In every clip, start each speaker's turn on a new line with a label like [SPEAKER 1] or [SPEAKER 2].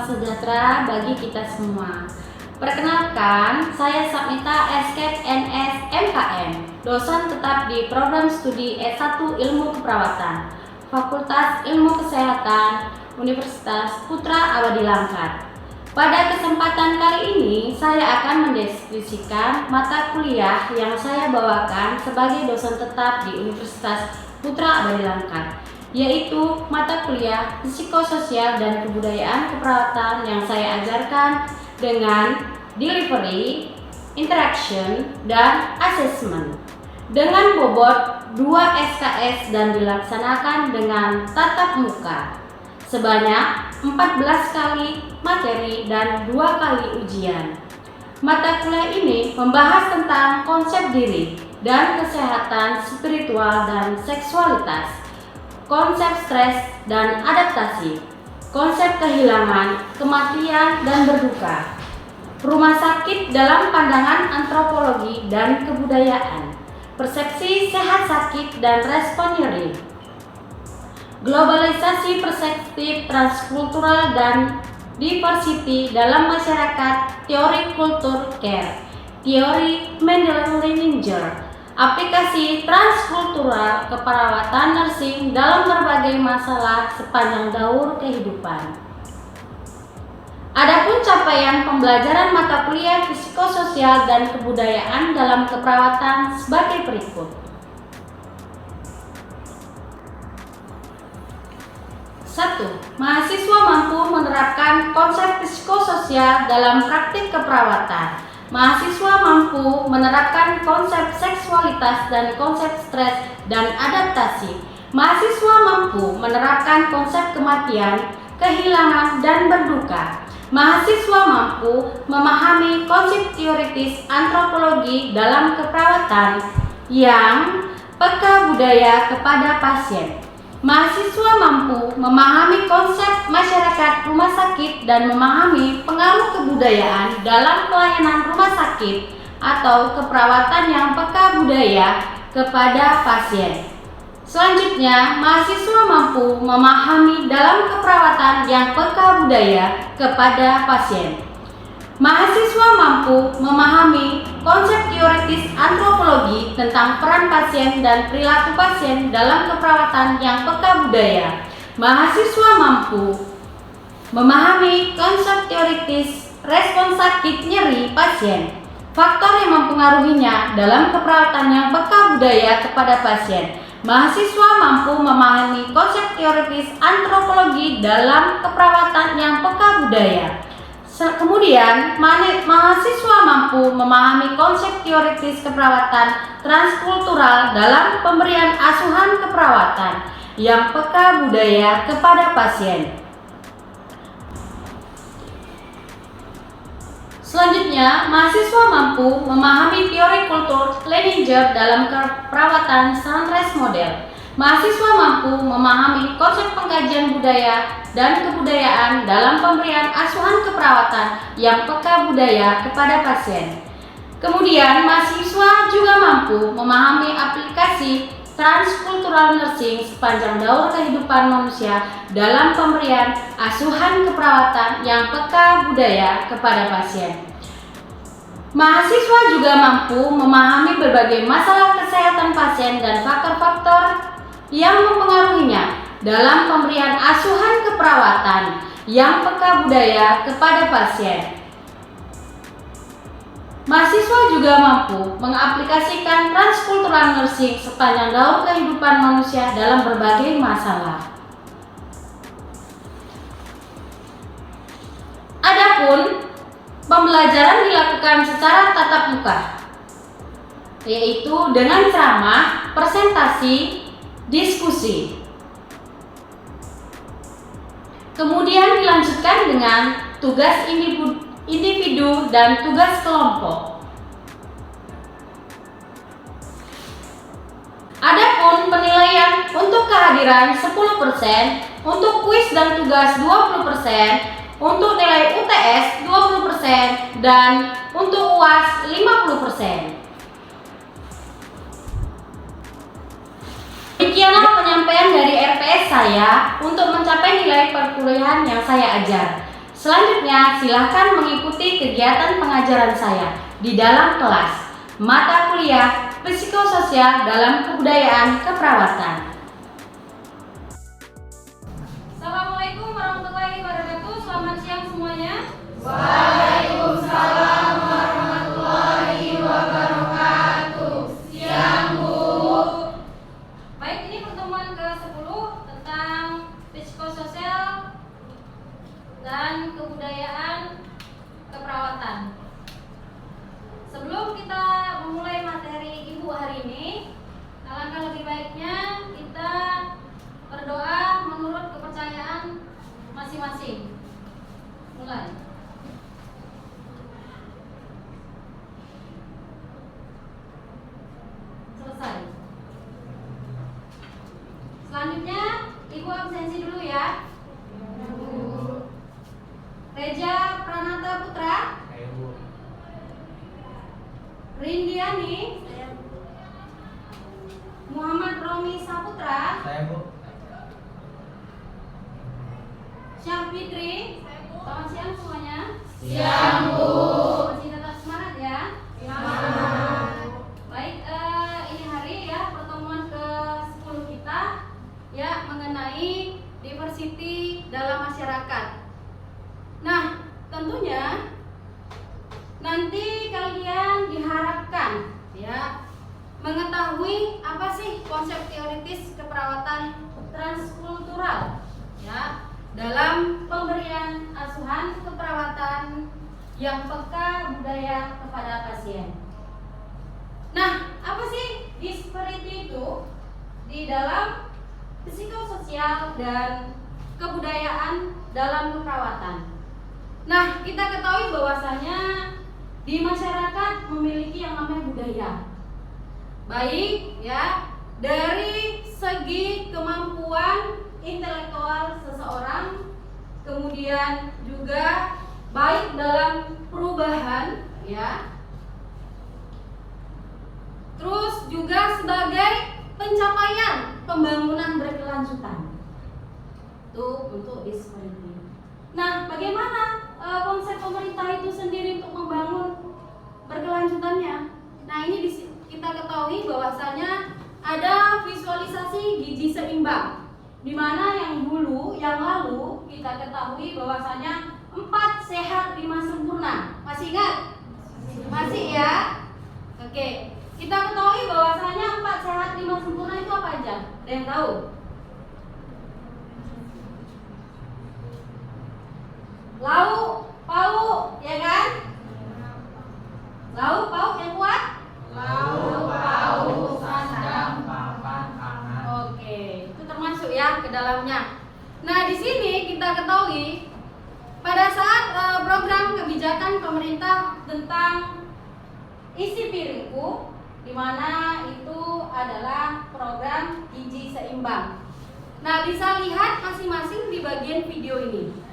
[SPEAKER 1] sejahtera bagi kita semua. Perkenalkan, saya Sapnita Esket NS MKM, dosen tetap di program studi S1 Ilmu Keperawatan, Fakultas Ilmu Kesehatan, Universitas Putra Abadi Langkat. Pada kesempatan kali ini, saya akan mendeskripsikan mata kuliah yang saya bawakan sebagai dosen tetap di Universitas Putra Abadi Langkat, yaitu mata kuliah Psikososial dan Kebudayaan Keperawatan yang saya ajarkan dengan delivery, interaction, dan assessment dengan bobot 2 SKS dan dilaksanakan dengan tatap muka sebanyak 14 kali materi dan 2 kali ujian. Mata kuliah ini membahas tentang konsep diri dan kesehatan spiritual dan seksualitas, konsep stres dan adaptasi, konsep kehilangan, kematian dan berduka, rumah sakit dalam pandangan antropologi dan kebudayaan, persepsi sehat sakit dan respon nyeri, globalisasi perspektif transkultural dan diversity dalam masyarakat, teori kultur care, teori Mendel-Leininger, aplikasi transkultural keperawatan nursing dalam berbagai masalah sepanjang daur kehidupan. Adapun capaian pembelajaran mata kuliah psikososial dan kebudayaan dalam keperawatan sebagai berikut. 1. Mahasiswa mampu menerapkan konsep psikososial dalam praktik keperawatan. Mahasiswa mampu menerapkan konsep seksualitas dan konsep stres dan adaptasi. Mahasiswa mampu menerapkan konsep kematian, kehilangan, dan berduka. Mahasiswa mampu memahami konsep teoritis antropologi dalam keperawatan yang peka budaya kepada pasien. Mahasiswa mampu memahami konsep masyarakat rumah sakit dan memahami pengaruh kebudayaan dalam pelayanan rumah sakit atau keperawatan yang peka budaya kepada pasien. Selanjutnya, mahasiswa mampu memahami dalam keperawatan yang peka budaya kepada pasien. Mahasiswa mampu memahami konsep teoritis antropologi tentang peran pasien dan perilaku pasien dalam keperawatan yang peka budaya. Mahasiswa mampu memahami konsep teoritis respon sakit nyeri pasien, faktor yang mempengaruhinya dalam keperawatan yang peka budaya kepada pasien. Mahasiswa mampu memahami konsep teoritis antropologi dalam keperawatan yang peka budaya. Kemudian, mahasiswa mampu memahami konsep teoritis keperawatan transkultural dalam pemberian asuhan keperawatan yang peka budaya kepada pasien. Selanjutnya, mahasiswa mampu memahami teori kultur Leininger dalam keperawatan Sunrise Model. Mahasiswa mampu memahami konsep pengkajian budaya dan kebudayaan dalam pemberian asuhan keperawatan yang peka budaya kepada pasien. Kemudian, mahasiswa juga mampu memahami aplikasi transkultural nursing sepanjang daur kehidupan manusia dalam pemberian asuhan keperawatan yang peka budaya kepada pasien. Mahasiswa juga mampu memahami berbagai masalah kesehatan pasien dan faktor-faktor yang mempengaruhinya dalam pemberian asuhan keperawatan yang peka budaya kepada pasien. Mahasiswa juga mampu mengaplikasikan transkultural nursing sepanjang daur kehidupan manusia dalam berbagai masalah. Adapun pembelajaran dilakukan secara tatap muka, yaitu dengan ceramah, presentasi, diskusi. Kemudian dilanjutkan dengan tugas individu dan tugas kelompok. Adapun penilaian untuk kehadiran 10%, untuk kuis dan tugas 20%, untuk nilai UTS 20% dan untuk UAS 50%. Demikianlah penyampaian dari RPS saya untuk mencapai nilai perkuliahan yang saya ajar. Selanjutnya, silakan mengikuti kegiatan pengajaran saya di dalam kelas mata kuliah Psikososial dalam Kebudayaan Keperawatan. Assalamualaikum warahmatullahi wabarakatuh. Selamat siang semuanya.
[SPEAKER 2] Waalaikumsalam warahmatullahi wabarakatuh. Siang, Bu.
[SPEAKER 1] Baik, ini pertemuan ke-10 tentang psikososial dan kebudayaan keperawatan. Sebelum kita memulai materi Ibu hari ini, alangkah lebih baiknya kita berdoa menurut kepercayaan masing-masing. Mulai. Selesai. Selanjutnya, Ibu absensi dulu ya. Reja Pranata Putra, Rindiani, Muhammad Romi Saputra, Syah Fitri. Selamat siang semuanya.
[SPEAKER 2] Siang, Bu.
[SPEAKER 1] Masih tetap semangat ya. Baik, ini hari ya pertemuan ke-10 kita ya mengenai diversity dalam masyarakat. Nah, tentunya nanti kalian diharapkan ya mengetahui apa sih konsep teoritis keperawatan transkultural ya dalam pemberian asuhan keperawatan yang peka budaya kepada pasien. Nah, apa sih disparity itu di dalam psikososial dan kebudayaan dalam keperawatan? Nah, kita ketahui bahwasanya di masyarakat memiliki yang namanya budaya. Baik ya, dari segi kemampuan intelektual seseorang, kemudian juga baik dalam perubahan ya, terus juga sebagai pencapaian pembangunan berkelanjutan. Itu untuk disparity. Nah, bagaimana konsep pemerintah itu sendiri untuk membangun berkelanjutannya? Nah, ini kita ketahui bahwasanya ada visualisasi gizi seimbang, di mana yang lalu kita ketahui bahwasanya 4 sehat 5 sempurna. Masih ingat? Masih ya? Oke. Kita ketahui bahwasanya 4 sehat 5 sempurna itu apa aja? Ada yang tahu? Lauk, pauk, ya kan? Lauk, pauk yang kuat?
[SPEAKER 2] Lauk, pauk, sandang, papan, tangan.
[SPEAKER 1] Oke, itu termasuk ya ke dalamnya. Nah, di sini kita ketahui pada saat program kebijakan pemerintah tentang isi piringku, di mana itu adalah program gizi seimbang. Nah, bisa lihat masing-masing di bagian video ini.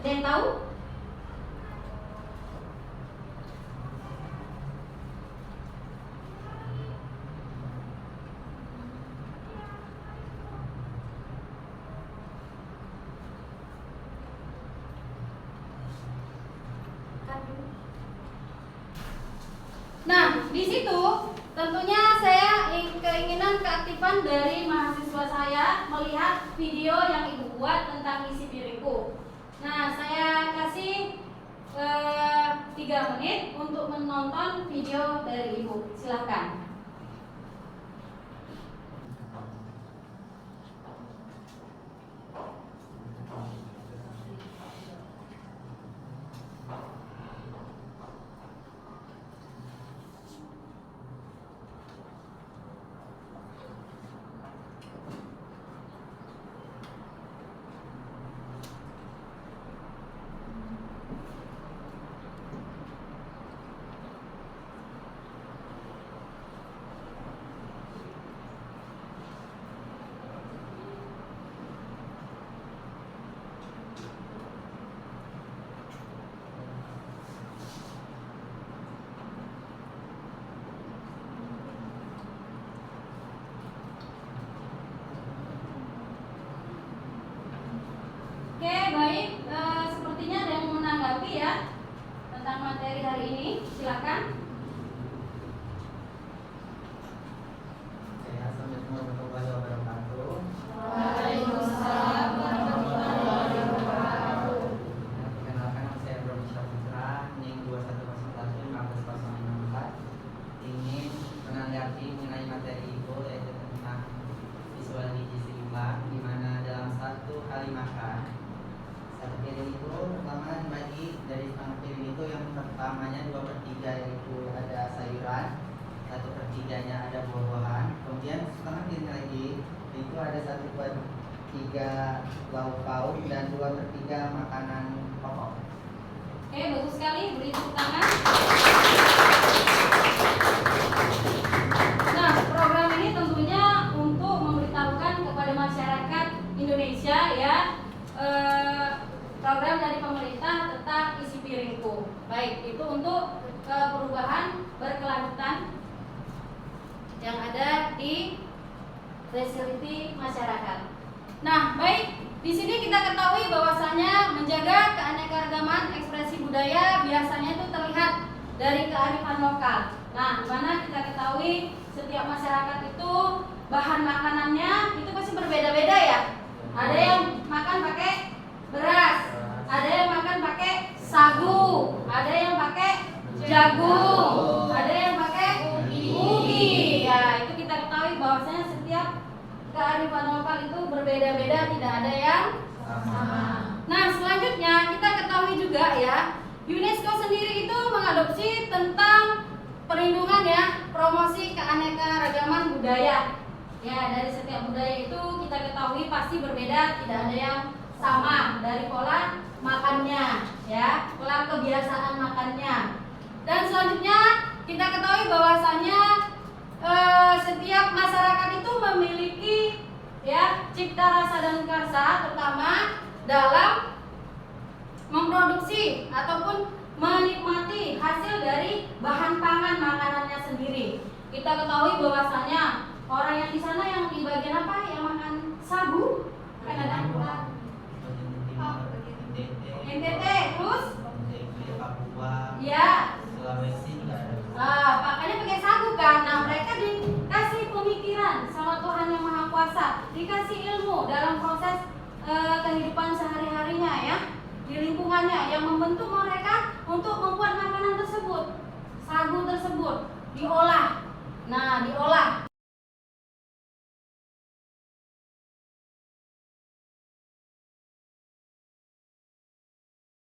[SPEAKER 1] Ada yang tahu? Nah, di situ tentunya saya keinginan keaktifan dari mahasiswa saya melihat video yang Ibu buat tentang isi piringku. Nah, saya kasih 3 menit untuk menonton video dari Ibu. Silakan. tentang materi hari ini. Silakan.
[SPEAKER 3] Assalamualaikum warahmatullahi wabarakatuh.
[SPEAKER 2] Waalaikumsalam warahmatullahi wabarakatuh.
[SPEAKER 3] Perkenalkan, nama saya Bro Misha Putra, NIM 211154064. Ingin menanggapi mengenai materi Ibu, yaitu tentang visual gizi seimbang, di mana dalam satu kali makan satu piring itu pertama dibagi dari setengah piring itu, yang pertamanya 2/3 yaitu ada sayuran, 1/3-nya ada buah-buahan, kemudian setengah piring lagi itu ada 1/3 lauk pauk dan 2/3 makanan pokok.
[SPEAKER 1] Oke, bagus sekali. Beri tepuk tangan. Nah, program ini tentunya untuk memberitahukan kepada masyarakat Indonesia ya, program dari pemerintah tentang isi piringku. Baik, itu untuk perubahan berkelanjutan yang ada di fasiliti masyarakat. Nah, baik, di sini kita ketahui bahwasanya menjaga keanekaragaman ekspresi budaya biasanya itu terlihat dari kearifan lokal. Nah, di mana kita ketahui setiap masyarakat itu bahan makanannya itu pasti berbeda-beda ya. Ada yang makan pakai beras, ada yang makan pakai sagu, ada yang pakai jagung, ada yang pakai ubi. Ya, itu kita ketahui bahwasanya setiap kearifan lokal itu berbeda-beda, tidak ada yang sama. Nah, selanjutnya kita ketahui juga ya, UNESCO sendiri itu mengadopsi tentang perlindungan ya, promosi keanekaragaman budaya. Ya, dari setiap budaya itu kita ketahui pasti berbeda, tidak ada yang sama dari pola makannya, ya, pola kebiasaan makannya. Dan selanjutnya kita ketahui bahwasanya setiap masyarakat itu memiliki ya cipta rasa dan karsa, terutama dalam memproduksi ataupun menikmati hasil dari bahan pangan makanannya sendiri. Kita ketahui bahwasanya orang yang di sana yang di bagian apa yang makan sagu kan ada NTT, terus
[SPEAKER 3] Papua,
[SPEAKER 1] ya
[SPEAKER 3] Sulawesi juga ada.
[SPEAKER 1] makanya pakai sagu kan. Nah, mereka dikasih pemikiran sama Tuhan Yang Maha Kuasa, dikasih ilmu dalam proses kehidupan sehari-harinya ya, di lingkungannya yang membentuk mereka untuk membuat makanan tersebut, sagu tersebut diolah. Nah, diolah